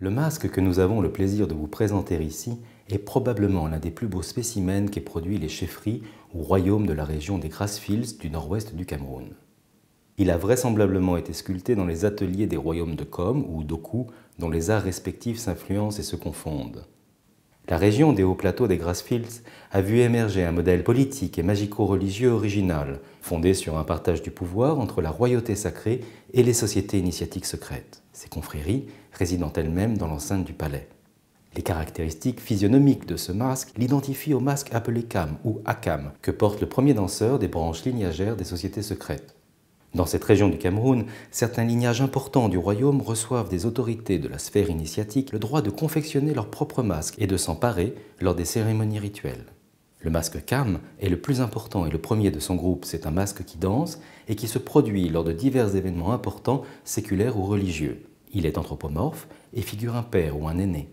Le masque que nous avons le plaisir de vous présenter ici est probablement l'un des plus beaux spécimens qu'aient produit les chefferies ou royaumes de la région des Grassfields du nord-ouest du Cameroun. Il a vraisemblablement été sculpté dans les ateliers des royaumes de Kom ou d'Oku, dont les arts respectifs s'influencent et se confondent. La région des hauts plateaux des Grassfields a vu émerger un modèle politique et magico-religieux original, fondé sur un partage du pouvoir entre la royauté sacrée et les sociétés initiatiques secrètes, ces confréries résidant elles-mêmes dans l'enceinte du palais. Les caractéristiques physionomiques de ce masque l'identifient au masque appelé Kam ou Akam, que porte le premier danseur des branches lignagères des sociétés secrètes. Dans cette région du Cameroun, certains lignages importants du royaume reçoivent des autorités de la sphère initiatique le droit de confectionner leur propre masque et de s'en parer lors des cérémonies rituelles. Le masque Kam est le plus important et le premier de son groupe. C'est un masque qui danse et qui se produit lors de divers événements importants, séculaires ou religieux. Il est anthropomorphe et figure un père ou un aîné.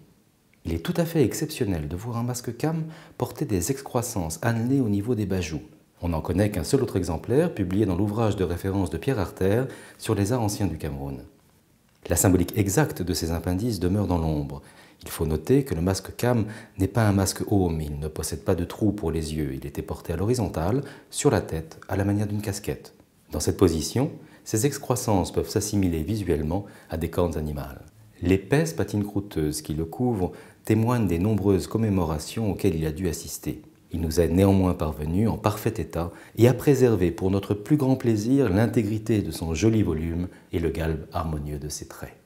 Il est tout à fait exceptionnel de voir un masque Kam porter des excroissances annelées au niveau des bajoux. On n'en connaît qu'un seul autre exemplaire, publié dans l'ouvrage de référence de Pierre Arter sur les arts anciens du Cameroun. La symbolique exacte de ces appendices demeure dans l'ombre. Il faut noter que le masque Kam n'est pas un masque home, il ne possède pas de trou pour les yeux, il était porté à l'horizontale, sur la tête, à la manière d'une casquette. Dans cette position, ces excroissances peuvent s'assimiler visuellement à des cornes animales. L'épaisse patine croûteuse qui le couvre témoigne des nombreuses commémorations auxquelles il a dû assister. Il nous est néanmoins parvenu en parfait état et a préservé pour notre plus grand plaisir l'intégrité de son joli volume et le galbe harmonieux de ses traits.